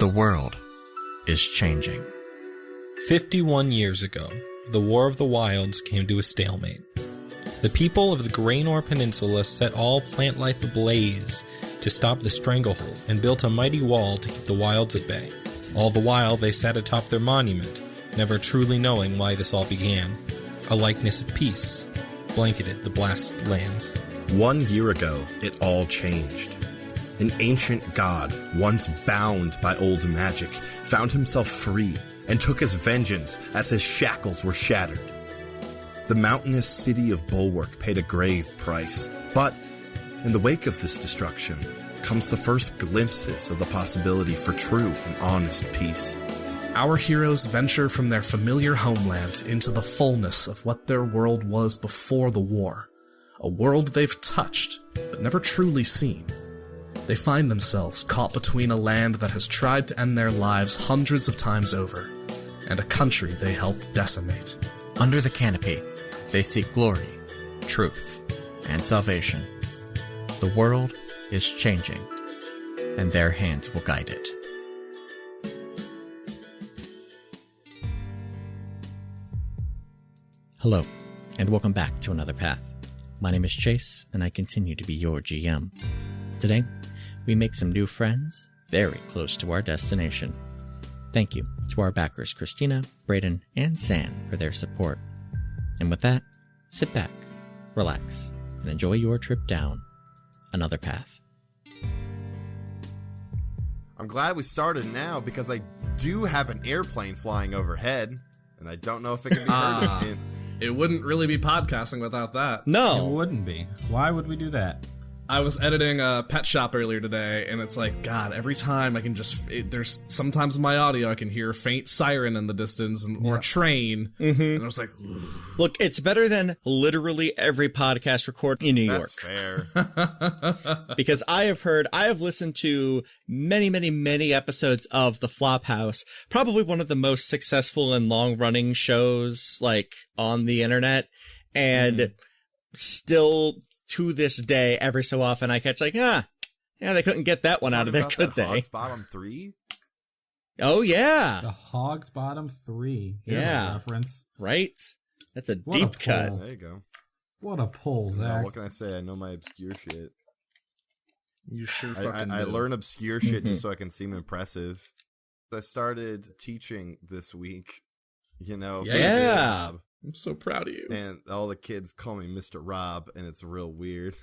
The world is changing. 51 years ago, the War of the Wilds came to a stalemate. The people of the Graynor Peninsula set all plant life ablaze to stop the Stranglehold and built a mighty wall to keep the wilds at bay. All the while, they sat atop their monument, never truly knowing why this all began. A likeness of peace blanketed the blasted lands. 1 year ago, it all changed. An ancient god, once bound by old magic, found himself free and took his vengeance as his shackles were shattered. The mountainous city of Bulwark paid a grave price, but in the wake of this destruction comes the first glimpses of the possibility for true and honest peace. Our heroes venture from their familiar homeland into the fullness of what their world was before the war. A world they've touched, but never truly seen. They find themselves caught between a land that has tried to end their lives hundreds of times over, and a country they helped decimate. Under the canopy, they seek glory, truth, and salvation. The world is changing, and their hands will guide it. Hello, and welcome back to Another Path. My name is Chase, and I continue to be your GM. Today, we make some new friends very close to our destination. Thank you to our backers Christina, Brayden, and San for their support. And with that, sit back, relax, and enjoy your trip down Another Path. I'm glad we started now because I do have an airplane flying overhead, and I don't know if it can be heard. It wouldn't really be podcasting without that. No! It wouldn't be. Why would we do that? I was editing a pet shop earlier today, and it's like, God, every time I can there's sometimes in my audio I can hear a faint siren in the distance or a train, and I was like, ugh. Look, it's better than literally every podcast recorded in New York. That's fair. Because I have listened to many episodes of The Flophouse, probably one of the most successful and long-running shows, like, on the internet, and still, to this day, every so often I catch, like, yeah, they couldn't get that one out of there, could they? Hog's Bottom 3? Oh, yeah. The Hog's Bottom 3. Here's Yeah. a reference. Right? That's a What a deep cut. pull. There you go. What a pull, Zach. What can I say? I know my obscure shit. You sure I learn obscure shit just so I can seem impressive. I started teaching this week, for Yeah. Rob, I'm so proud of you. and all the kids call me Mr. Rob, and it's real weird.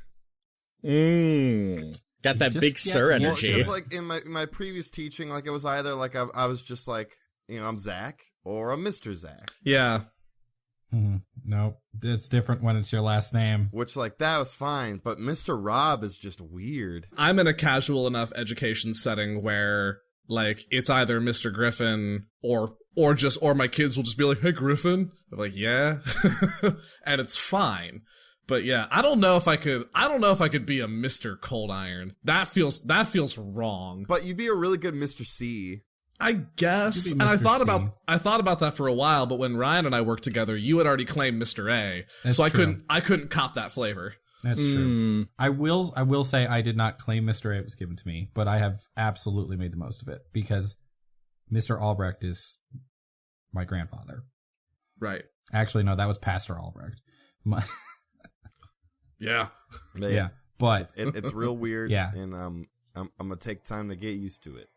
Got that Just big get sir used energy. to Because like in my previous teaching, like it was either like I was just like, I'm Zach or I'm Mr. Zach. Yeah. No, it's different when it's your last name. Which like that was fine, but Mr. Rob is just weird. I'm in a casual enough education setting where, like, it's either Mr. Griffin or my kids will just be like, hey, Griffin. I'm like, yeah. And it's fine. But yeah, I don't know if I could be a Mr. Cold Iron. That feels wrong. But you'd be a really good Mr. C. I guess. You could be And I Mr. thought about that for a while, but when Ryan and I worked together, you had already claimed Mr. A. That's so true. I couldn't cop that flavor. That's true. I will say I did not claim Mr. A. It was given to me, but I have absolutely made the most of it because Mr. Albrecht is my grandfather. Right. Actually, no, that was Pastor Albrecht. Yeah. Yeah, but It's real weird. Yeah. And I'm gonna take time to get used to it.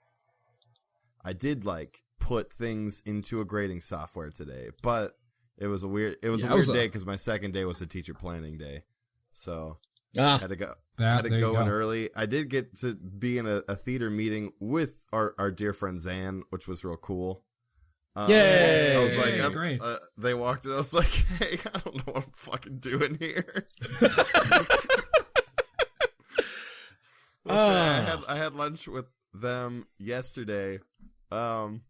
I did like put things into a grading software today, but it was a weird day because my second day was a teacher planning day, so I had to go. There you go in go. early. I did get to be in a theater meeting with our dear friend Zan, which was real cool. Yay! I was like, Yay, great. They walked in. I was like, hey, I don't know what I'm fucking doing here. I had lunch with them yesterday. So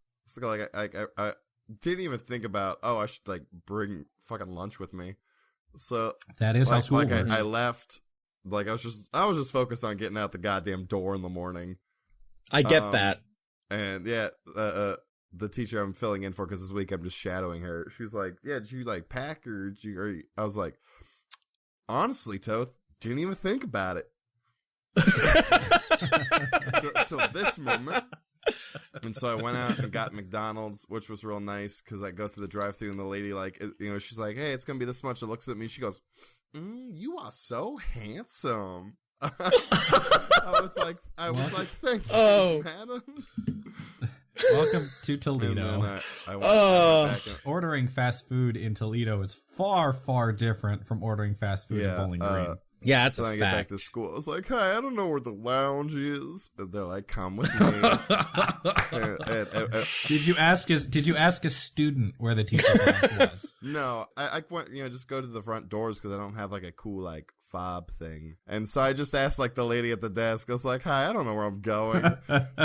like I didn't even think about I should like bring fucking lunch with me. So that is how like, school like works. I left. Like I was just focused on getting out the goddamn door in the morning. I get that. And yeah, the teacher I'm filling in for because this week I'm just shadowing her. She was like, "Yeah, did you like pack or did you?" Or I was like, "Honestly, Toth, didn't even think about it." so this moment, And so I went out and got McDonald's, which was real nice because I go through the drive-thru and the lady, like, you know, she's like, hey, it's going to be this much. It looks at me. She goes, you are so handsome. I was like, thank you, madam. Welcome to Toledo. I went back and, Ordering fast food in Toledo is far, far different from ordering fast food in Bowling Green. Yeah, that's so a I fact. get back to school. I was like, hi, I don't know where the lounge is. And they're like, come with me. Did you ask a student where the teacher's lounge was? No, I went, just go to the front doors because I don't have like a cool like fob thing. And so I just asked like the lady at the desk. I was like, hi, I don't know where I'm going.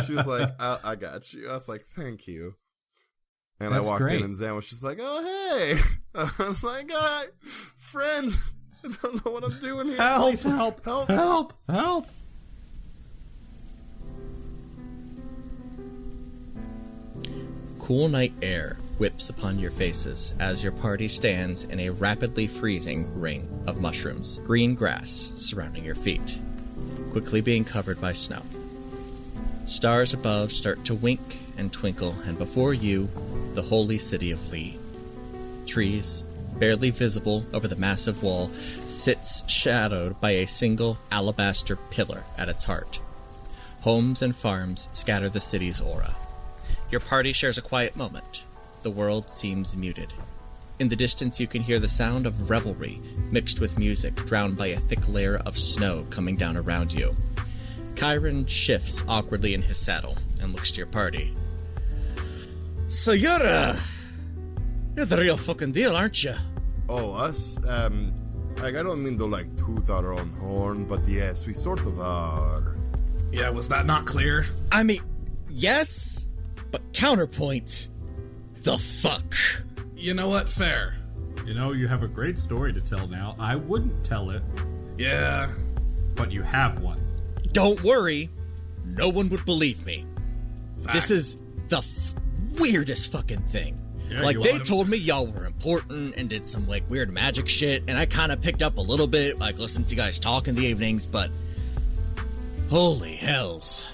She was like, I got you. I was like, thank you. And That's I walked great. in and Zan was just like, oh, hey. I was like, hi, friend. I don't know what I'm doing here. Help! Cool night air whips upon your faces as your party stands in a rapidly freezing ring of mushrooms, green grass surrounding your feet, quickly being covered by snow. Stars above start to wink and twinkle, and before you, the holy city of Lee. Trees, barely visible over the massive wall, sits shadowed by a single alabaster pillar at its heart. Homes and farms scatter the city's aura. Your party shares a quiet moment. The world seems muted. In the distance you can hear the sound of revelry mixed with music drowned by a thick layer of snow coming down around you. Kyron shifts awkwardly in his saddle and looks to your party. So you're the real fucking deal, aren't you? Oh, us? I don't mean to, like, toot our own horn, but yes, we sort of are. Yeah, was that not clear? I mean, yes, but counterpoint, the fuck? You know what? Fair. You have a great story to tell now. I wouldn't tell it, Yeah. but you have one. Don't worry, no one would believe me. Fact. This is the weirdest fucking thing. Yeah, Like, you they want told me y'all were important and did some, like, weird magic shit, and I kind of picked up a little bit, like, listening to you guys talk in the evenings, but holy hells.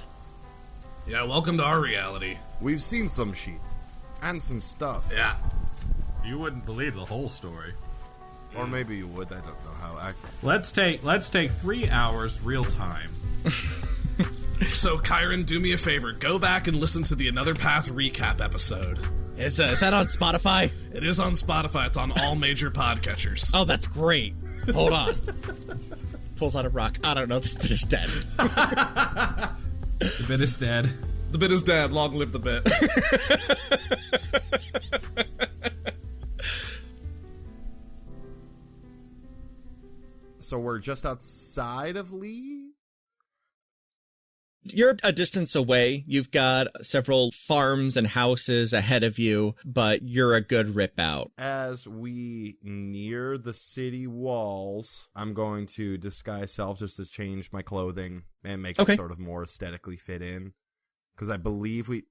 Yeah, welcome to our reality. We've seen some shit. And some stuff. Yeah. You wouldn't believe the whole story. Or maybe you would, I don't know how accurate. Let's take 3 hours real time. So, Kyron, do me a favor. Go back and listen to the Another Path recap episode. Is that on Spotify? It is on Spotify. It's on all major podcatchers. Oh, that's great. Hold on. Pulls out a rock. I don't know, this bit is dead. The bit is dead. The bit is dead. Long live the bit. So we're just outside of Lee? You're a distance away. You've got several farms and houses ahead of you, but you're a good rip out. As we near the city walls, I'm going to disguise self just to change my clothing and make it sort of more aesthetically fit in. Because I believe we...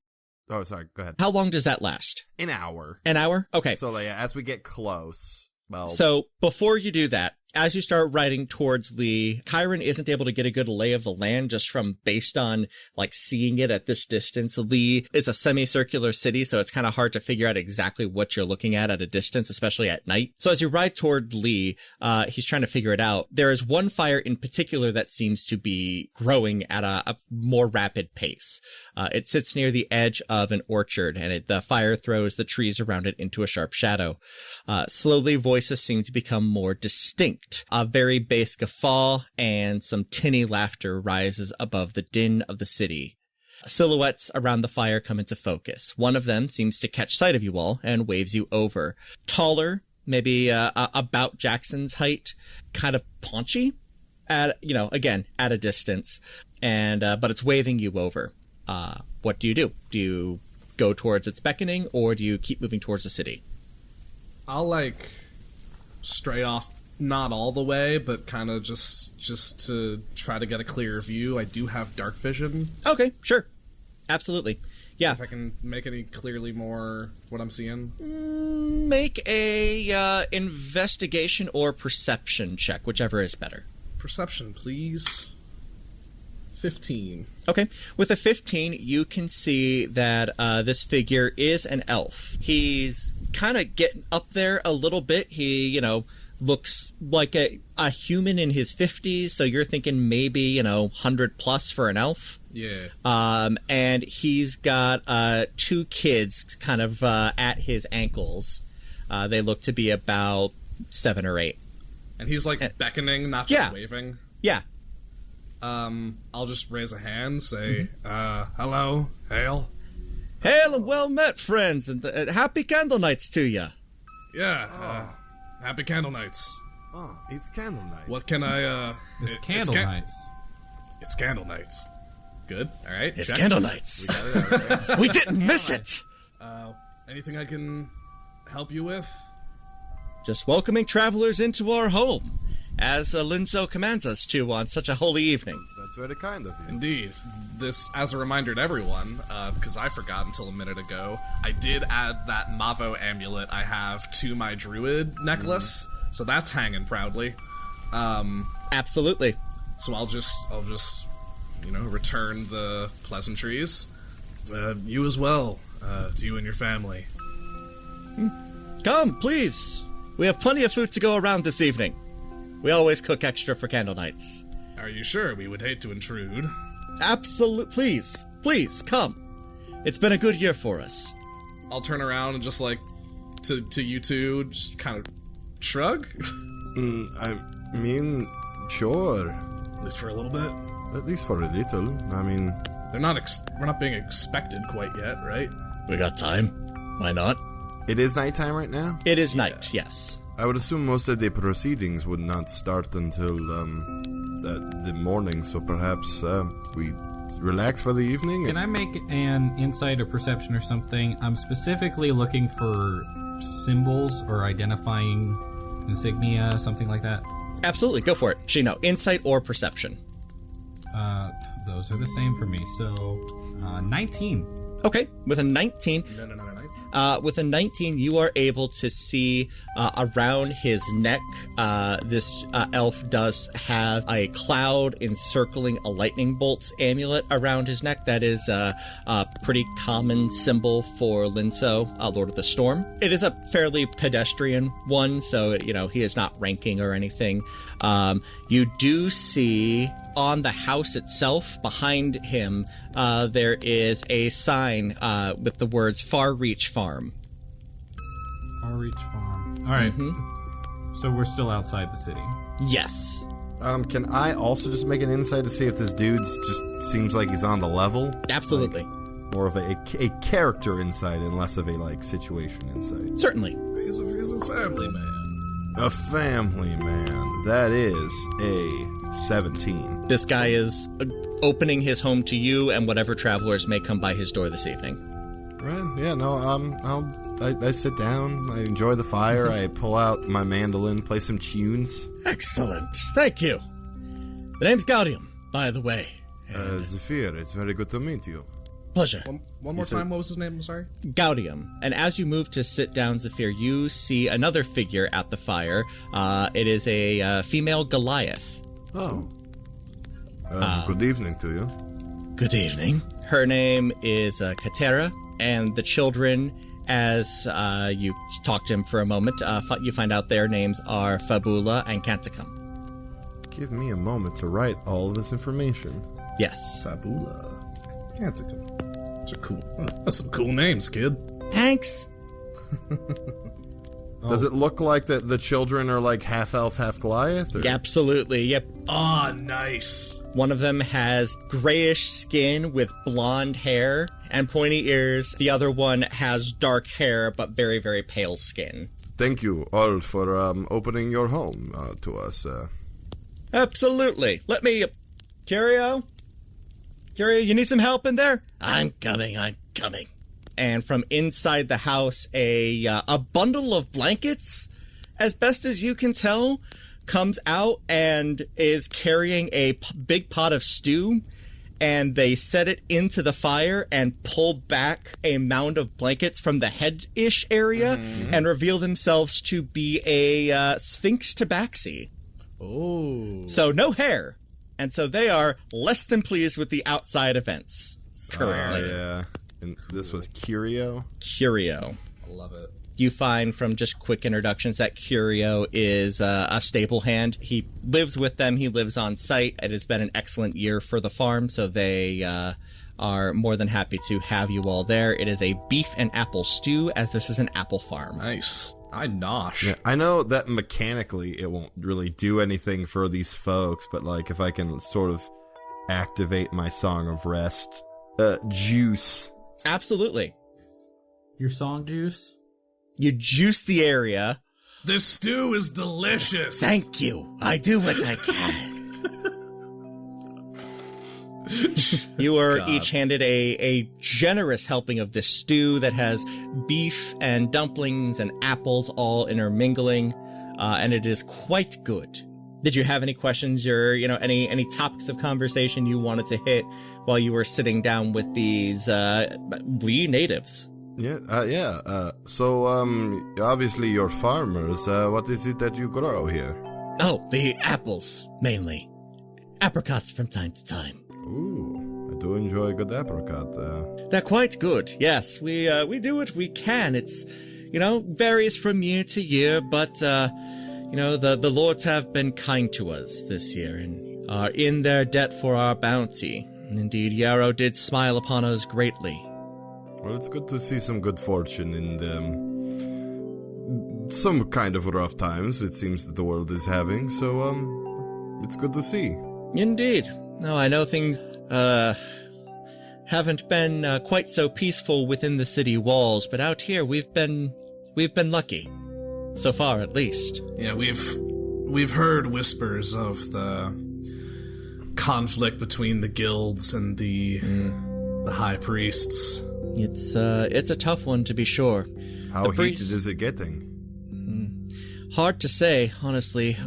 Oh, sorry, go ahead. How long does that last? An hour. An hour? Okay. So, like, as we get close, well... So, before you do that, as you start riding towards Lee, Kyron isn't able to get a good lay of the land just from based on, like, seeing it at this distance. Lee is a semicircular city, so it's kind of hard to figure out exactly what you're looking at a distance, especially at night. So as you ride toward Lee, he's trying to figure it out. There is one fire in particular that seems to be growing at a more rapid pace. It sits near the edge of an orchard, and the fire throws the trees around it into a sharp shadow. Slowly, voices seem to become more distinct. A very bass guffaw and some tinny laughter rises above the din of the city. Silhouettes around the fire come into focus. One of them seems to catch sight of you all and waves you over. Taller, maybe about Jackson's height, kind of paunchy, again, at a distance, and but it's waving you over. What do? Do you go towards its beckoning, or do you keep moving towards the city? I'll, stray off, not all the way, but kind of just to try to get a clearer view. I do have dark vision. Okay, sure. Absolutely. Yeah. If I can make any clearly more what I'm seeing. Make a investigation or perception check, whichever is better. Perception, please. 15. Okay. With a 15, you can see that this figure is an elf. He's kind of getting up there a little bit. He, looks like a human in his 50s, so you're thinking maybe, 100 plus for an elf. Yeah. And he's got 2 kids kind of at his ankles. They look to be about 7 or 8. And he's beckoning, not just waving. Yeah. I'll just raise a hand, say, hello, hail. Hail and well met, friends, and happy candle nights to you. Yeah, happy candle nights. Oh, it's candle night. What can I, It's candle nights. It's candle nights. Good, alright. It's check. candle nights. We didn't miss it. Anything I can help you with? Just welcoming travelers into our home, as Linzo commands us to on such a holy evening. That's very kind of you. Indeed. This, as a reminder to everyone, because I forgot until a minute ago, I did add that Mavo amulet I have to my druid necklace, so that's hanging proudly. Absolutely. So I'll just, return the pleasantries. You as well, to you and your family. Come, please. We have plenty of food to go around this evening. We always cook extra for candle nights. Are you sure? We would hate to intrude. Absolutely. Please, come. It's been a good year for us. I'll turn around and just, to you two, just kind of shrug. I mean, sure. At least for a little bit. At least for a little. I mean... We're not being expected quite yet, right? We got time. Why not? It is nighttime right now? It is night, yes. I would assume most of the proceedings would not start until the morning, so perhaps we relax for the evening. Can I make an insight or perception or something? I'm specifically looking for symbols or identifying insignia, something like that. Absolutely, go for it. Shino, insight or perception? Those are the same for me, so 19. Okay, with a 19... No. With a 19, you are able to see around his neck, this elf does have a cloud encircling a lightning bolt amulet around his neck. That is a pretty common symbol for Linzo, Lord of the Storm. It is a fairly pedestrian one, so, he is not ranking or anything. You do see on the house itself, behind him, there is a sign with the words Far Reach Farm. Far Reach Farm. All right. Mm-hmm. So we're still outside the city. Yes. Can I also just make an insight to see if this dude's just seems like he's on the level? Absolutely. More of a character insight and less of a, situation insight. Certainly. He's a family man. A family man. That is a 17. This guy is opening his home to you and whatever travelers may come by his door this evening. Right, yeah, no, I sit down, I enjoy the fire, I pull out my mandolin, play some tunes. Excellent. Thank you. The name's Gaudium, by the way. Zephyr, it's very good to meet you. Pleasure. One more time, what was his name? I'm sorry? Gaudium. And as you move to sit down, Zephyr, you see another figure at the fire. It is a female Goliath. Oh. Good evening to you. Good evening. Her name is Katera, and the children, as you talk to him for a moment, you find out their names are Fabula and Canticum. Give me a moment to write all of this information. Yes. Fabula. Canticum. That's some cool names, kid. Thanks. Does it look like that the children are like half elf, half Goliath? Or? Absolutely, yep. Oh, nice. One of them has grayish skin with blonde hair and pointy ears. The other one has dark hair but very, very pale skin. Thank you all for opening your home to us. Absolutely. Let me... Curio, you need some help in there? I'm coming. And from inside the house, a bundle of blankets, as best as you can tell, comes out and is carrying a big pot of stew, and they set it into the fire and pull back a mound of blankets from the head-ish area and reveal themselves to be a Sphinx tabaxi. Oh. So no hair, And so they are less than pleased with the outside events currently. Yeah. And this was Curio? Curio. I love it. You find from just quick introductions that Curio is a stable hand. He lives with them. He lives on site. It has been an excellent year for the farm, so they are more than happy to have you all there. It is a beef and apple stew, as this is an apple farm. Nice. I nosh. Yeah, I know that mechanically it won't really do anything for these folks, but like if I can sort of activate my Song of Rest juice. Absolutely. Your song juice? You juice the area. This stew is delicious. Thank you. I do what I can. You are each handed a generous helping of this stew that has beef and dumplings and apples all intermingling, and it is quite good. Did you have any questions or, any topics of conversation you wanted to hit while you were sitting down with these Lee natives? So, obviously you're farmers. What is it that you grow here? Oh, the apples, mainly. Apricots from time to time. Ooh, I do enjoy a good apricot. They're quite good, yes. We do what we can. It's, varies from year to year, but, the lords have been kind to us this year and are in their debt for our bounty. Indeed, Yarrow did smile upon us greatly. Well, it's good to see some good fortune in some kind of rough times it seems that the world is having, so, it's good to see. Indeed. No, I know things, haven't been quite so peaceful within the city walls, but out here we've been lucky. So far, at least. Yeah, we've heard whispers of the conflict between the guilds and the high priests. It's a tough one to be sure. How heated is it getting? Hard to say, honestly.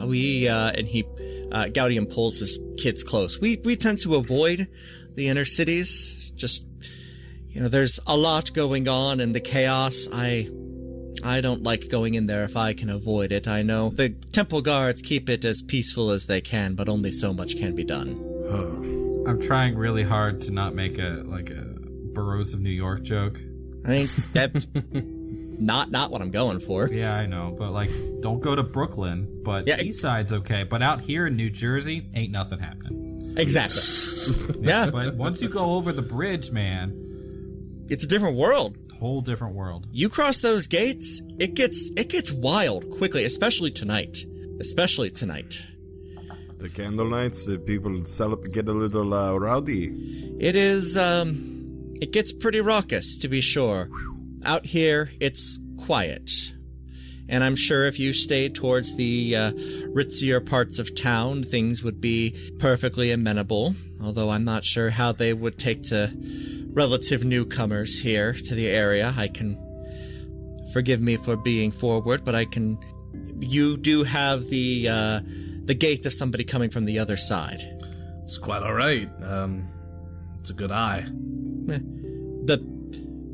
Gaudium pulls his kids close. We tend to avoid the inner cities. Just, there's a lot going on and the chaos. I don't like going in there if I can avoid it. I know the temple guards keep it as peaceful as they can, but only so much can be done. I'm trying really hard to not make a Boroughs of New York joke. I mean, that's not what I'm going for. Yeah, I know, but don't go to Brooklyn, but East Side's okay. But out here in New Jersey, ain't nothing happening. Exactly. Yeah. But once you go over the bridge, man, it's a different world. Whole different world. You cross those gates, it gets wild quickly, especially tonight. The candle nights, the people get a little rowdy. It is, it gets pretty raucous, to be sure. Out here, it's quiet. And I'm sure if you stayed towards the ritzier parts of town, things would be perfectly amenable. Although I'm not sure how they would take to relative newcomers here to the area. Forgive me for being forward, but you do have the gate of somebody coming from the other side. It's quite all right. It's a good eye.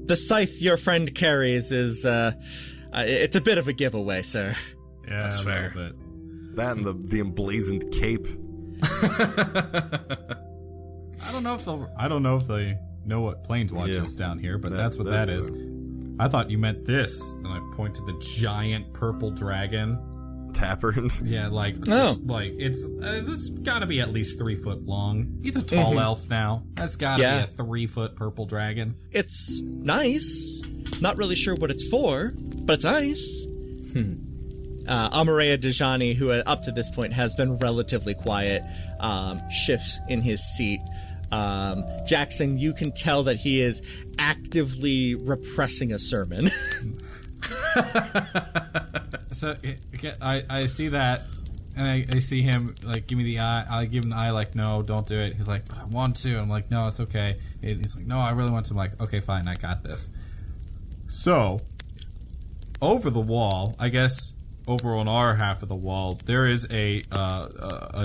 The scythe your friend carries is, it's a bit of a giveeway, sir. Yeah, that's fair. That and the emblazoned cape. I don't know if they know what Planeswatch is down here, but that's what that is. I thought you meant this, and I point to the giant purple dragon. Tappern? Yeah, it's gotta be at least 3 foot long. He's a tall elf now. That's gotta be a 3 foot purple dragon. It's nice. Not really sure what it's for, but it's nice. Amareya Dejani, who up to this point has been relatively quiet, shifts in his seat. Jackson, you can tell that he is actively repressing a sermon. So I see that, and I see him give me the eye. I give him the eye no, don't do it. He's like, but I want to. I'm like, no, it's okay. He's like, no, I really want to. I'm like, okay, fine, I got this. So over the wall, I guess over on our half of the wall, there is a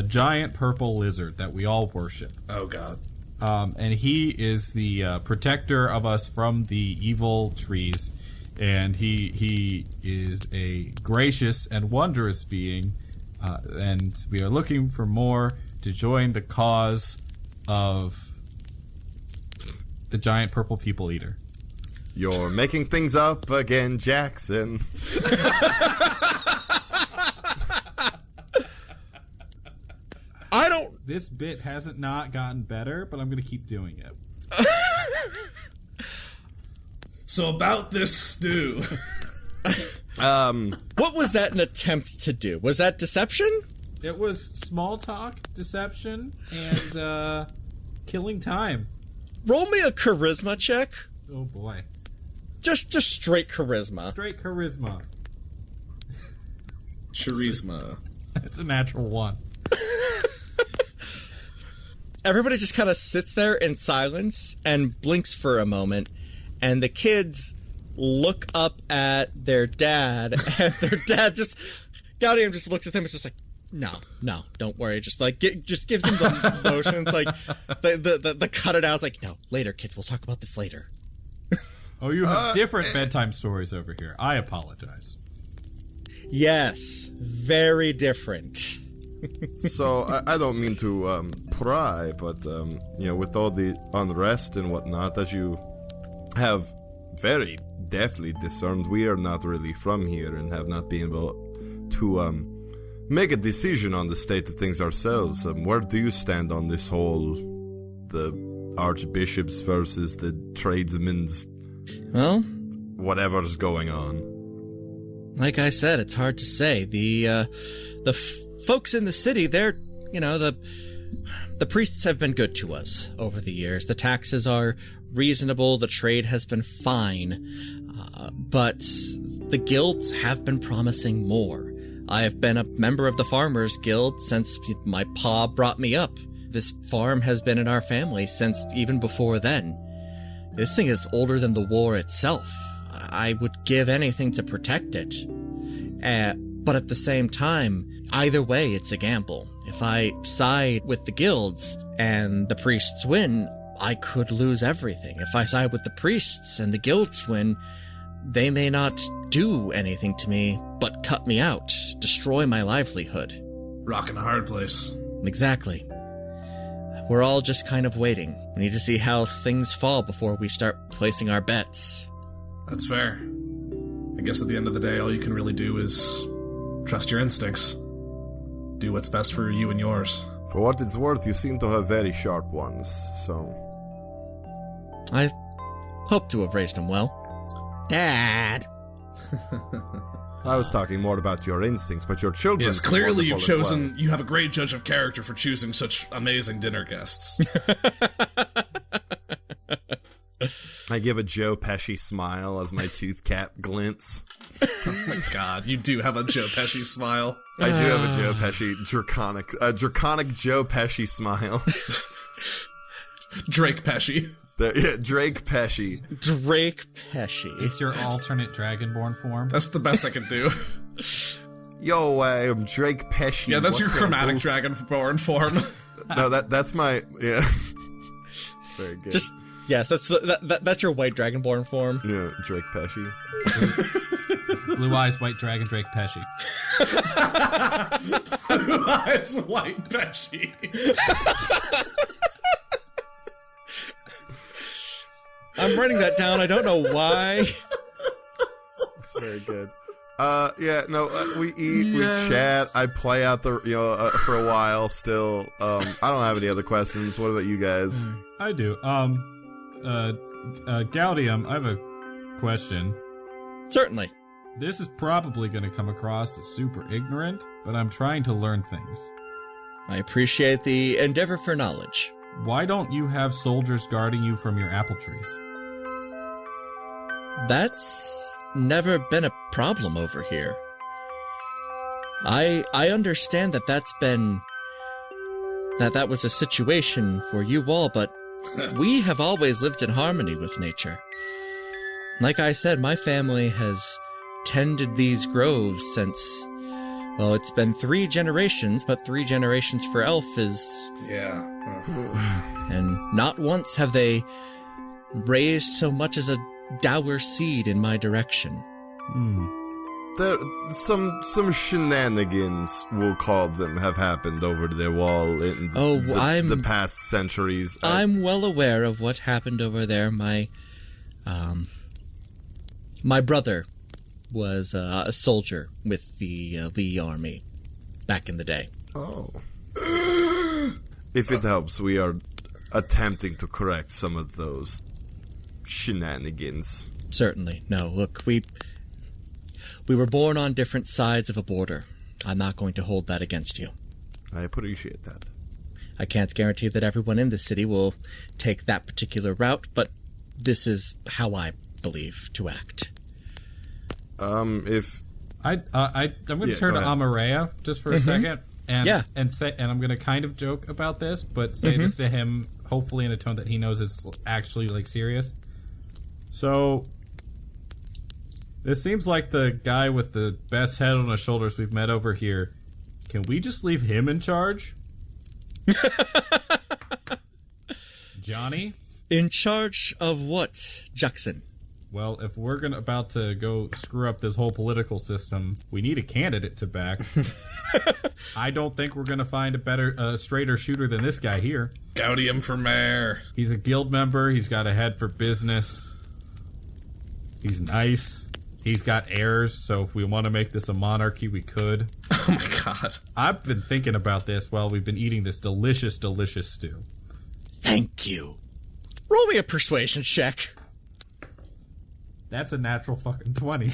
giant purple lizard that we all worship. Oh God. And he is the protector of us from the evil trees. And he is a gracious and wondrous being, and we are looking for more to join the cause of the giant purple people eater. You're making things up again, Jackson. This bit hasn't not gotten better, but I'm going to keep doing it. So about this stew. What was that an attempt to do? Was that deception? It was small talk, deception, and killing time. Roll me a charisma check. Oh boy. Just straight charisma. Straight charisma. Charisma. It's a natural 1. Everybody just kind of sits there in silence and blinks for a moment, and the kids look up at their dad, and their dad Gaudium just looks at them and is just like, no, don't worry. Just like, just gives him the motion. It's like, the cut it out. It's like, no, later, kids, we'll talk about this later. Oh, you have different bedtime stories over here. I apologize. Yes, very different. So, I don't mean to pry, but, with all the unrest and whatnot, as you have very deftly discerned, we are not really from here and have not been able to make a decision on the state of things ourselves. Where do you stand on this whole, the archbishops versus the tradesmen's, Well, whatever's going on? like I said, it's hard to say. The folks in the city, they're, the priests have been good to us over the years. The taxes are reasonable. The trade has been fine. But the guilds have been promising more. I have been a member of the Farmers Guild since my pa brought me up. This farm has been in our family since even before then. This thing is older than the war itself. I would give anything to protect it. But at the same time, either way, it's a gamble. If I side with the guilds and the priests win, I could lose everything. If I side with the priests and the guilds win, they may not do anything to me but cut me out, destroy my livelihood. Rockin' a hard place. Exactly. We're all just kind of waiting. We need to see how things fall before we start placing our bets. That's fair. I guess at the end of the day, all you can really do is trust your instincts. Do what's best for you and yours. For what it's worth, you seem to have very sharp ones, so... I hope to have raised him well. Dad! I was talking more about your instincts, but your children... Yes, clearly you've chosen... You have a great judge of character for choosing such amazing dinner guests. I give a Joe Pesci smile as my tooth cap glints. Oh my god, you do have a Joe Pesci smile. I do have a Joe Pesci draconic Joe Pesci smile. Drake Pesci. Drake Pesci. Drake Pesci. It's your alternate dragonborn form. That's the best I can do. Yo, I'm Drake Pesci. Yeah, that's your chromatic dragonborn form. No, that's my... Yeah. It's very good. Yes, that's your white dragonborn form. Yeah, Drake Pesci. Blue eyes, white dragon, Drake Pesci. Blue eyes, white Pesci. I'm writing that down. I don't know why. It's very good. We eat, we chat, I play out the, for a while still. I don't have any other questions. What about you guys? I do. Gaudium, I have a question. Certainly. This is probably going to come across as super ignorant, but I'm trying to learn things. I appreciate the endeavor for knowledge. Why don't you have soldiers guarding you from your apple trees? That's never been a problem over here. I understand that that was a situation for you all, but we have always lived in harmony with nature. Like I said, my family has tended these groves since, well, it's been 3 generations, but 3 generations for elf is... Yeah. And not once have they raised so much as a dour seed in my direction. there some shenanigans, we'll call them, have happened over their wall in the past centuries. I'm well aware of what happened over there. My brother was a soldier with the Lee Army back in the day. Oh. If it helps, we are attempting to correct some of those shenanigans. Certainly. No, look, we were born on different sides of a border. I'm not going to hold that against you. I appreciate that. I can't guarantee that everyone in the city will take that particular route, but this is how I believe to act. I'm going to turn to Amareya just for a second, and I'm going to kind of joke about this, but say this to him, hopefully in a tone that he knows is actually like serious. So, this seems like the guy with the best head on his shoulders we've met over here. Can we just leave him in charge? Jonny? In charge of what, Jackson? Well, if we're about to go screw up this whole political system, we need a candidate to back. I don't think we're going to find a straighter shooter than this guy here. Gaudium for mayor. He's a guild member. He's got a head for business. He's nice. He's got heirs, so if we want to make this a monarchy, we could. Oh my god. I've been thinking about this while we've been eating this delicious, delicious stew. Thank you. Roll me a persuasion check. That's a natural fucking 20.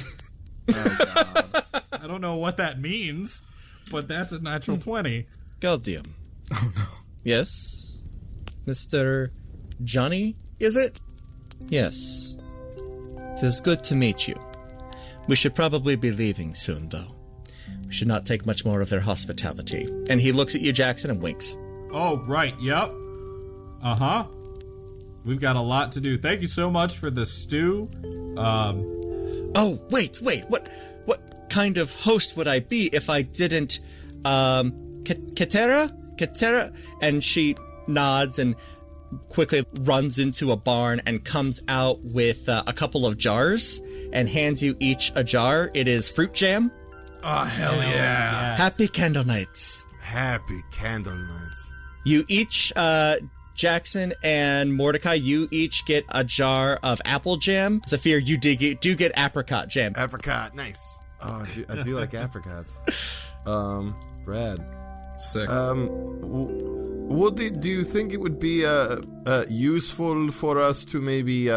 Oh, God. I don't know what that means, but that's a natural 20. Gaudium. Oh no. Yes? Mr. Jonny, is it? Yes. 'Tis good to meet you. We should probably be leaving soon, though. We should not take much more of their hospitality. And he looks at you, Jackson, and winks. Oh, right, yep. Uh-huh. We've got a lot to do. Thank you so much for the stew. Oh, wait. What kind of host would I be if I didn't, Katera? And she nods and quickly runs into a barn and comes out with a couple of jars and hands you each a jar. It is fruit jam. Oh, hell yeah. Yes. Happy candle nights. Happy candle nights. You each, Jackson and Mordecai, you each get a jar of apple jam. Zafir, you do get apricot jam. Apricot, nice. Oh, I do like apricots. Brad. Sick. Woody, do you think it would be useful for us to maybe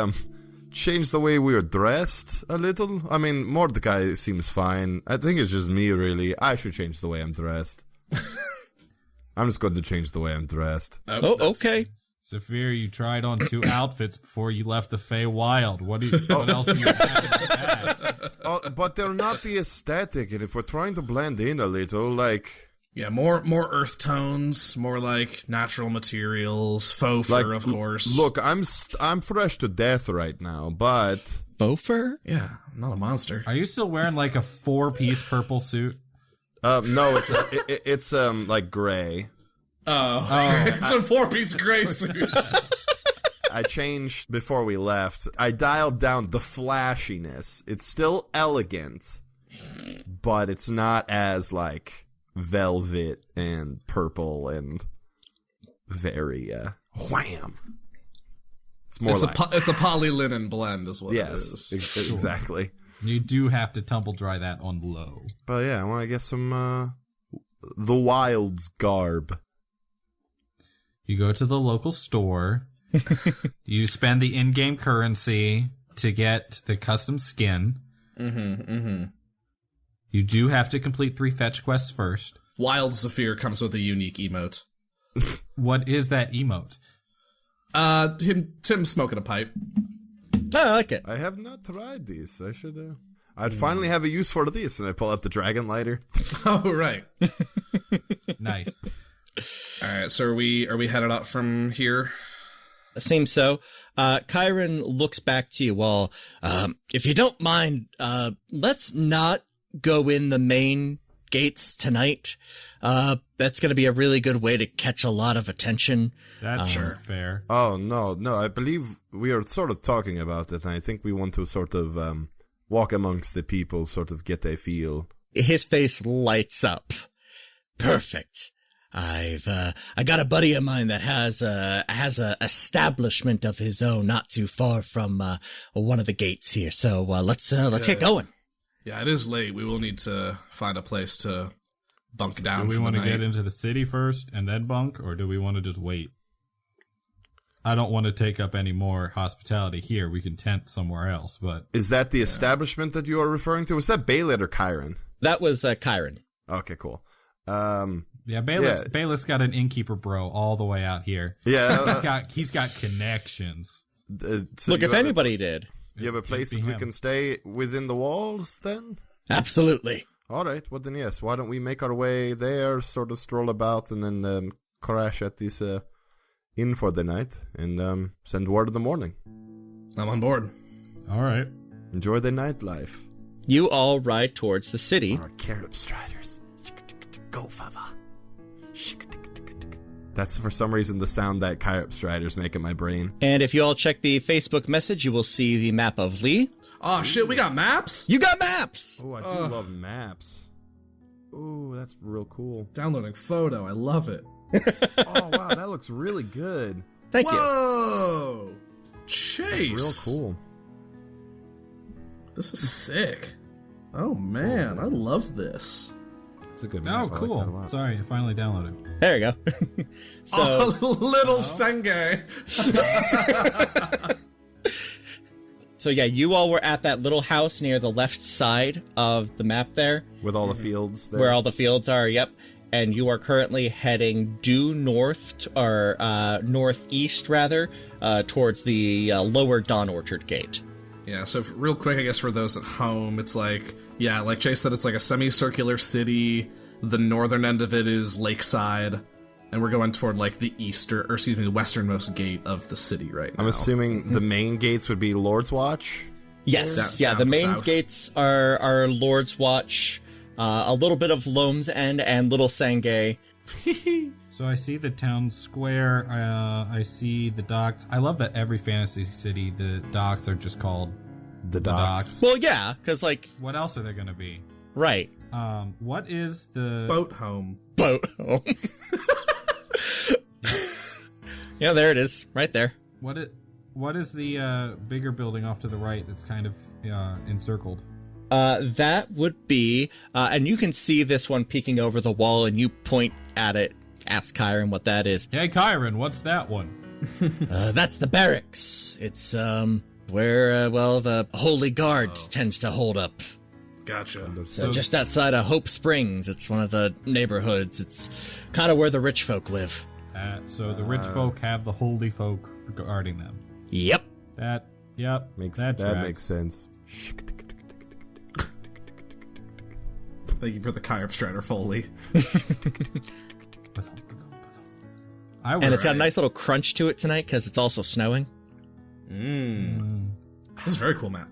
change the way we are dressed a little? I mean, Mordecai seems fine. I think it's just me, really. I should change the way I'm dressed. I'm just going to change the way I'm dressed. Oh, okay. Zafir, you tried on 2 outfits before you left the Feywild. What else do you have? But they're not the aesthetic, and if we're trying to blend in a little, like... Yeah, more earth tones, more like natural materials, faux fur, of course. Look, I'm fresh to death right now, but... Faux fur? Yeah, I'm not a monster. Are you still wearing like a 4-piece purple suit? No, it's like gray. Oh. It's a 4-piece gray suit. I changed before we left. I dialed down the flashiness. It's still elegant, but it's not as like velvet and purple and very wham. It's more it's a polylinen blend is what it is. Exactly. You do have to tumble dry that on low. But yeah, I want to get some the Wild's garb. You go to the local store. You spend the in-game currency to get the custom skin. You do have to complete 3 fetch quests first. Wild Zafir comes with a unique emote. What is that emote? Tim smoking a pipe. Oh, I like it. I have not tried these. I should. I'd finally have a use for this, and I pull out the dragon lighter. Oh, right. Nice. All right, so are we headed out from here? Seems so. Kyron looks back to you. Well, if you don't mind, let's not go in the main gates tonight. That's going to be a really good way to catch a lot of attention. That's fair. Oh, no. I believe we are sort of talking about it, and I think we want to sort of walk amongst the people, sort of get a feel. His face lights up. Perfect. I got a buddy of mine that has a establishment of his own not too far from one of the gates here. So let's get going. Yeah, it is late. We will need to find a place to bunk down. Do we want to get into the city first and then bunk, or do we want to just wait? I don't want to take up any more hospitality here. We can tent somewhere else, but... Is that the establishment that you are referring to? Was that Baylid or Kyron? That was Kyron. Okay, cool. Yeah, Bayless got an innkeeper bro all the way out here. Yeah. he's got connections. So Look, if anybody did. You have a place that we can stay within the walls, then? Absolutely. All right, well then yes. Why don't we make our way there, sort of stroll about, and then crash at this inn for the night, and send word in the morning. I'm on board. All right. Enjoy the nightlife. You all ride towards the city. Our Carib Striders. Go, Fava. That's for some reason the sound that Carib Striders make in my brain. And if you all check the Facebook message, you will see the map of Lee. Oh, shit, we got maps? You got maps! Oh, I do love maps. Oh, that's real cool. Downloading photo. I love it. Oh, wow, that looks really good. Thank you. Whoa! Chase! That's real cool. This is sick. Oh, man, I love this. It's a good Oh, map. I like that a cool. lot. Sorry, I finally downloaded. There you go. So, Little Senge. so yeah, you all were at that little house near the left side of the map there. With all the fields there. Where all the fields are, yep. And you are currently heading due north, or northeast, rather, towards the lower Dawn Orchard Gate. Yeah, so real quick, I guess for those at home, it's like, yeah, like Chase said, it's like a semicircular city. The northern end of it is lakeside, and we're going toward like the the westernmost gate of the city right now. I'm assuming the main gates would be Lord's Watch. Yes, Down the main south. gates are Lord's Watch, a little bit of Loam's End, and Little Sangay. So I see the town square. I see the docks. I love that every fantasy city, the docks are just called The docks. Well, yeah, because, like, What else are they going to be? right. What is the Boat home. Boat home. Yeah, there it is, right there. What is the bigger building off to the right that's kind of encircled? That would be, and you can see this one peeking over the wall, and you point at it, ask Kyron what that is. Hey, Kyron, what's that one? That's the barracks. It's, where, the Holy Guard tends to hold up. Gotcha. So just outside of Hope Springs, it's one of the neighborhoods. It's kind of where the rich folk live. So the rich folk have the holy folk guarding them. Yep. That That tracks. makes sense. Thank you for the Kyop Strider Foley. And it's got a nice little crunch to it tonight because it's also snowing. This is a very cool map.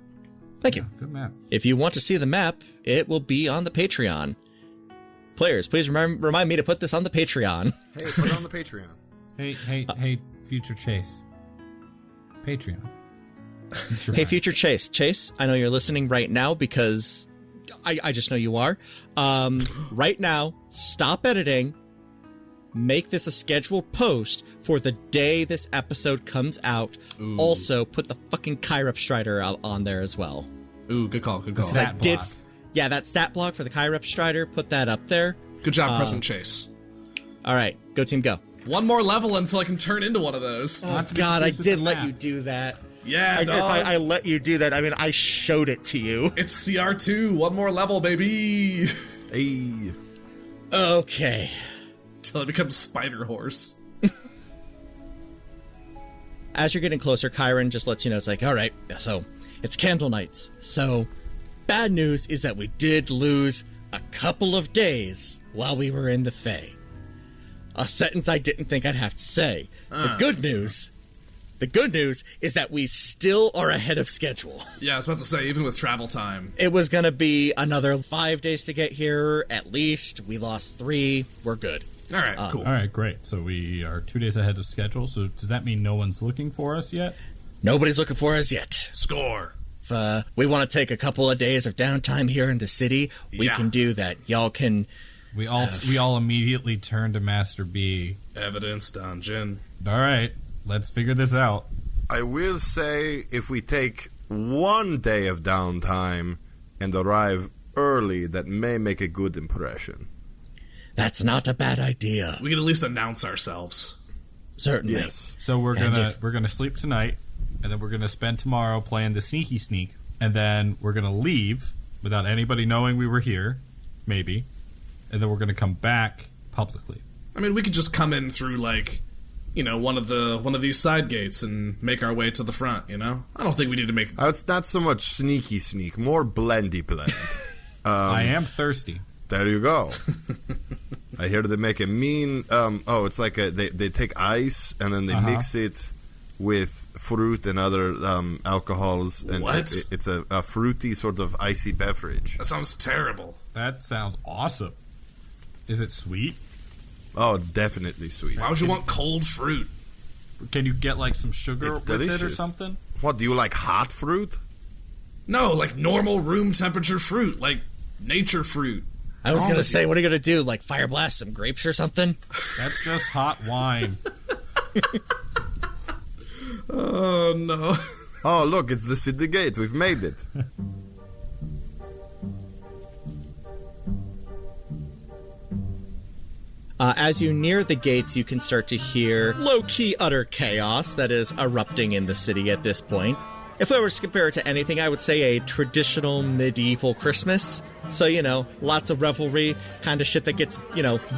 Thank you. Good map. If you want to see the map, it will be on the Patreon. Players, please remind me to put this on the Patreon. Hey, put it on the Patreon. Hey, Future Chase. Patreon. Hey, Future Chase. Chase, I know you're listening right now because I just know you are. Right now, stop editing. Make this a scheduled post for the day this episode comes out. Ooh. Also, put the fucking Kyrep Strider on there as well. Ooh, good call, good call. Stat block. Yeah, that stat block for the Kyrep Strider, put that up there. Good job, Present Chase. All right, go team, go. One more level until I can turn into one of those. Oh, God, I did let you do that. Yeah, If dog. I let you do that, I mean, I showed it to you. It's CR2. One more level, baby. Hey. Okay. Till it becomes Spider Horse. As you're getting closer, Kyron just lets you know, it's like, all right, so it's Candle Nights. So, bad news is that we did lose a couple of days while we were in the Fae. A sentence I didn't think I'd have to say. The good news is that we still are ahead of schedule. Yeah, I was about to say, even with travel time. It was going to be another 5 days to get here, at least. We lost 3. We're good. All right, cool. All right, great. So we are 2 days ahead of schedule. So does that mean no one's looking for us yet? Nobody's looking for us yet. Score. if we want to take a couple of days of downtime here in the city, we can do that. Y'all can... We all immediately turn to Master B. Evidence, Dungeon. All right, let's figure this out. I will say if we take 1 day of downtime and arrive early, that may make a good impression. That's not a bad idea. We can at least announce ourselves. Certainly. Yes. So we're gonna sleep tonight, and then we're gonna spend tomorrow playing the sneaky sneak, and then we're gonna leave without anybody knowing we were here, maybe, and then we're gonna come back publicly. I mean, we could just come in through one of these side gates and make our way to the front. I don't think we need to make. It's not so much sneaky sneak, more blendy blend. I am thirsty. There you go. I hear they make a mean. It's like they take ice and then they mix it with fruit and other alcohols, and what? It's a fruity sort of icy beverage. That sounds terrible. That sounds awesome. Is it sweet? Oh, it's definitely sweet. Why would you want cold fruit? Can you get like some sugar It's with it or delicious. something? What, do you like hot fruit? No, like normal room temperature fruit, like nature fruit. I was going to say, what are you going to do? Like fire blast some grapes or something? That's just hot wine. Oh, no. Oh, look, it's the city gate. We've made it. As you near the gates, you can start to hear low-key utter chaos that is erupting in the city at this point. If I were to compare it to anything, I would say a traditional medieval Christmas. So, lots of revelry, kind of shit that gets,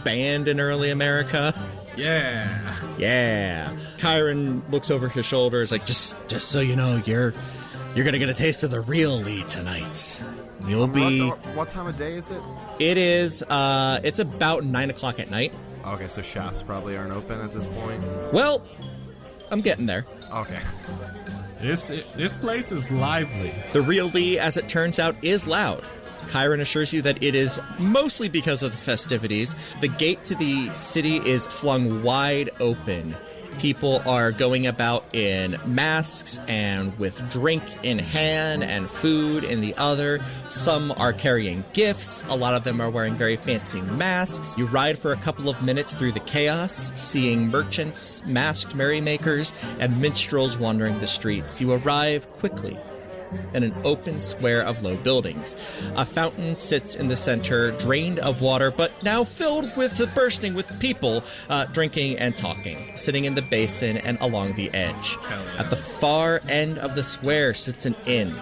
banned in early America. Yeah. Yeah. Kyron looks over his shoulder, is like, just so you know, you're gonna get a taste of the real Lee tonight. You'll be... What time of day is it? It is, it's about 9 o'clock at night. Okay, so shops probably aren't open at this point. Well, I'm getting there. Okay. This place is lively. The real Lee, as it turns out, is loud. Kyron assures you that it is mostly because of the festivities. The gate to the city is flung wide open. People are going about in masks and with drink in hand and food in the other. Some are carrying gifts. A lot of them are wearing very fancy masks. You ride for a couple of minutes through the chaos, seeing merchants, masked merrymakers, and minstrels wandering the streets. You arrive quickly in an open square of low buildings. A fountain sits in the center, drained of water, but now filled to bursting with people drinking and talking, sitting in the basin and along the edge. Yeah. At the far end of the square sits an inn,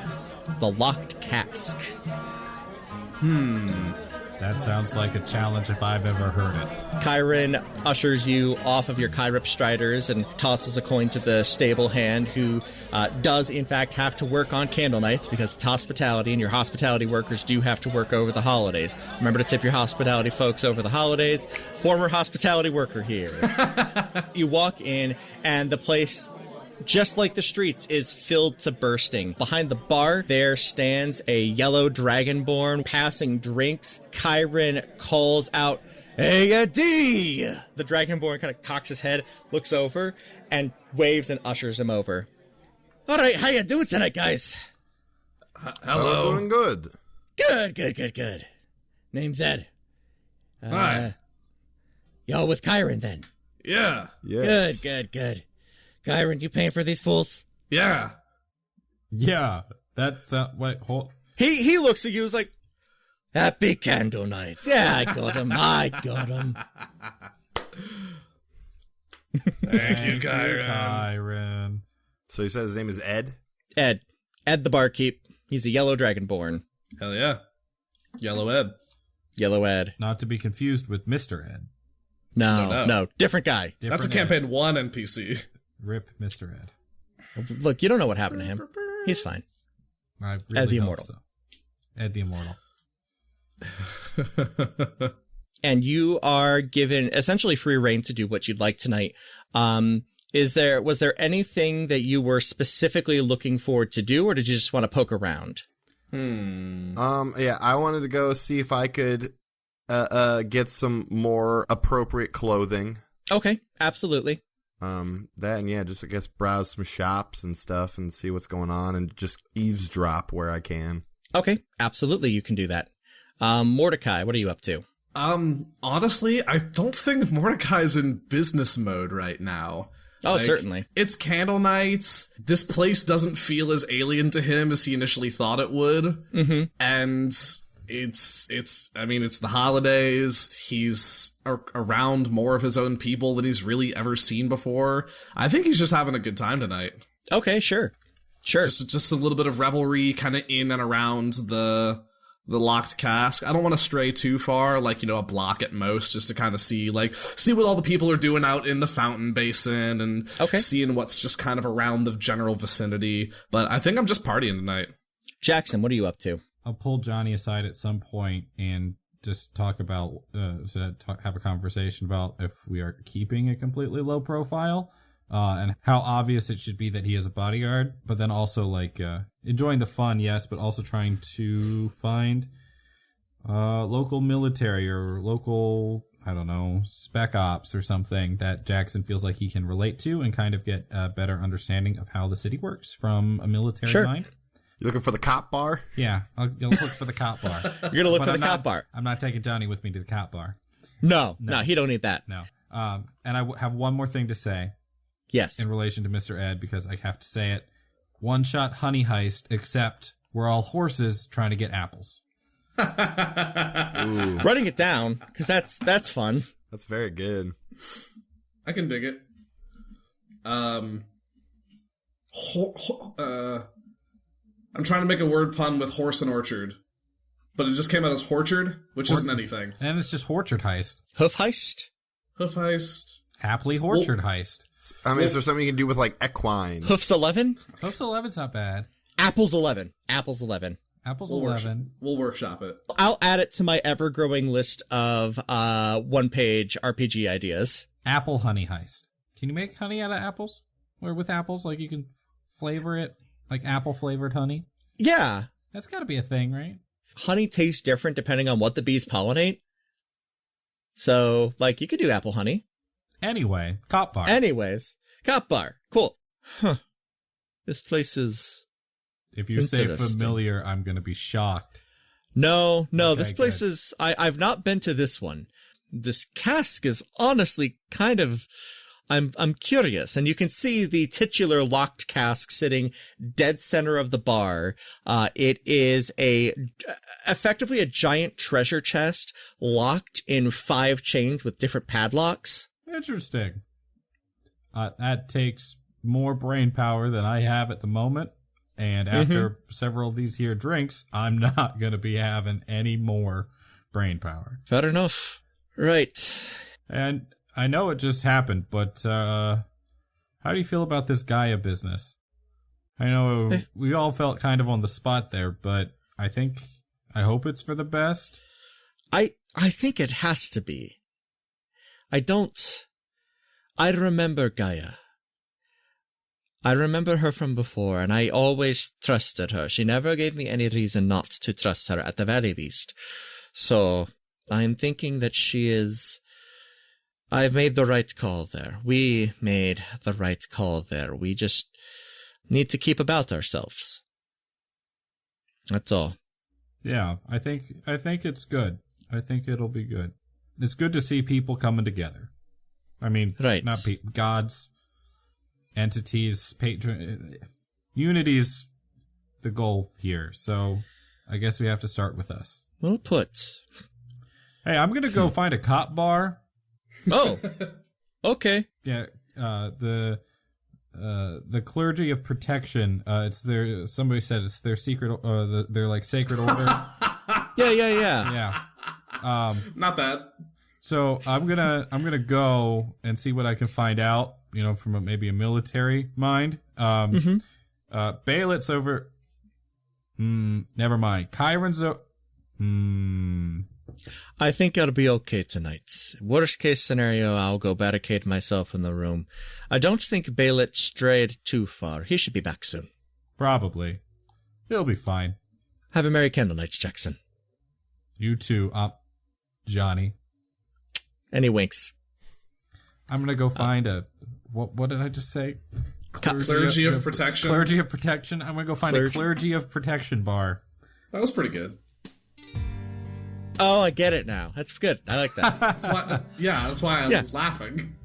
the Locked Cask. That sounds like a challenge if I've ever heard it. Kyron ushers you off of your Kyrip Striders and tosses a coin to the stable hand, who does, in fact, have to work on candle nights because it's hospitality, and your hospitality workers do have to work over the holidays. Remember to tip your hospitality folks over the holidays. Former hospitality worker here. You walk in, and the place, just like the streets, is filled to bursting. Behind the bar, there stands a yellow dragonborn passing drinks. Kyron calls out, "Hey, D!" The dragonborn kind of cocks his head, looks over, and waves and ushers him over. All right, how you doing tonight, guys? Hello. Doing good. Good. Name's Ed. Hi. Y'all with Kyron, then? Yeah. Yes. Good. Kyron, you paying for these fools? Yeah. Yeah, that's wait, hold. He looks at you, is like, happy candle nights. Yeah, I got him. Thank you, Kyron. Kyron. So you said his name is Ed? Ed the barkeep. He's a yellow dragonborn. Hell yeah. Yellow Ed. Yellow Ed. Not to be confused with Mr. Ed. No, different guy. That's a Different campaign 1 NPC. Ed. Rip Mr. Ed. Look, you don't know what happened to him. He's fine. I really Ed the hope Immortal. so. Ed the Immortal. And you are given essentially free reign to do what you'd like tonight. Was there anything that you were specifically looking forward to do, or did you just want to poke around? Yeah, I wanted to go see if I could get some more appropriate clothing. Okay, absolutely. That and yeah, just I guess browse some shops and stuff and see what's going on and just eavesdrop where I can. Okay, absolutely, you can do that. Mordecai, what are you up to? Honestly, I don't think Mordecai's in business mode right now. Oh, like, certainly. It's candle nights. This place doesn't feel as alien to him as he initially thought it would. Mm-hmm. And it's the holidays. He's around more of his own people than he's really ever seen before. I think he's just having a good time tonight. Okay, sure. Just a little bit of revelry kind of in and around the locked cask. I don't want to stray too far, like, a block at most, just to kind of see what all the people are doing out in the fountain basin and seeing what's just kind of around the general vicinity. But I think I'm just partying tonight. Jackson, what are you up to? I'll pull Jonny aside at some point and just talk about, have a conversation about if we are keeping a completely low profile. And how obvious it should be that he is a bodyguard, but then also enjoying the fun, yes, but also trying to find local military or local, I don't know, spec ops or something that Jackson feels like he can relate to and kind of get a better understanding of how the city works from a military mind. You looking for the cop bar? Yeah, I'll look for the cop bar. You're gonna look for the cop bar. I'm not taking Jonny with me to the cop bar. No, he don't need that. No. And I have one more thing to say. Yes. In relation to Mr. Ed, because I have to say it. One-shot honey heist, except we're all horses trying to get apples. Writing it down, because that's fun. That's very good. I can dig it. I'm trying to make a word pun with horse and orchard, but it just came out as horchard, which isn't anything. And it's just horchard heist. Hoof heist? Hoof heist. Happily horchard heist. Is there something you can do with, equine? Hoofs 11? Hoofs 11's not bad. Apples 11. We'll workshop it. I'll add it to my ever-growing list of one-page RPG ideas. Apple honey heist. Can you make honey out of apples? Or with apples? You can flavor it? Like apple-flavored honey? Yeah. That's gotta be a thing, right? Honey tastes different depending on what the bees pollinate. So, you could do apple honey. Anyway, cop bar. Cop bar. Cool. Huh. This place is... If you say familiar, I'm going to be shocked. No, okay, this place is... I've not been to this one. This cask is honestly kind of... I'm curious, and you can see the titular locked cask sitting dead center of the bar. It is effectively a giant treasure chest locked in 5 chains with different padlocks. Interesting. That takes more brain power than I have at the moment. And after several of these here drinks, I'm not going to be having any more brain power. Fair enough. Right. And I know it just happened, but how do you feel about this Gaia business? I know we all felt kind of on the spot there, but I hope it's for the best. I think it has to be. I remember Gaia. I remember her from before, and I always trusted her. She never gave me any reason not to trust her, at the very least. So, I'm thinking that I've made the right call there. We made the right call there. We just need to keep about ourselves. That's all. Yeah, I think it's good. I think it'll be good. It's good to see people coming together. I mean, right. Not gods, entities, unity's the goal here. So I guess we have to start with us. Well put. Hey, I'm gonna go find a cop bar. Oh, okay. Yeah, the clergy of protection. It's their. Somebody said it's their secret. Their sacred order. Yeah. Not bad. So I'm gonna go and see what I can find out. From maybe a military mind. Baylit's over. Never mind. Chiron's over. I think it'll be okay tonight. Worst case scenario, I'll go barricade myself in the room. I don't think Baylit strayed too far. He should be back soon. Probably. He'll be fine. Have a merry candle night, Jackson. You too, Jonny. And he winks. I'm gonna go find a what did I just say? Clergy of Protection. Clergy of Protection. I'm gonna go find a Clergy of Protection bar. That was pretty good. Oh, I get it now. That's good. I like that. That's why I was laughing.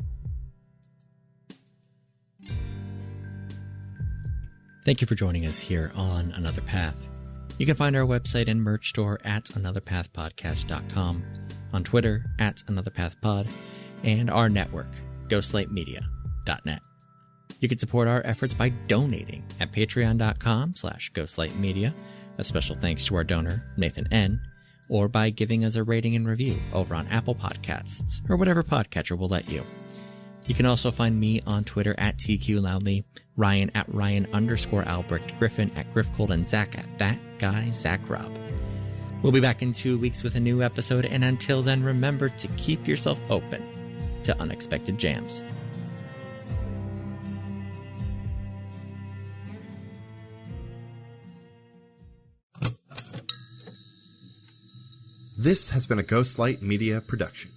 Thank you for joining us here on Another Path. You can find our website and merch store at anotherpathpodcast.com, on Twitter at anotherpathpod, and our network, ghostlightmedia.net. You can support our efforts by donating at patreon.com/ghostlightmedia. A special thanks to our donor, Nathan N., or by giving us a rating and review over on Apple Podcasts, or whatever podcatcher will let you. You can also find me on Twitter at TQLoudly, Ryan at Ryan_Albrecht, Griffin at Griffcold, and Zach at That Guy Zach Rob. We'll be back in 2 weeks with a new episode, and until then, remember to keep yourself open to unexpected jams. This has been a Ghostlight Media production.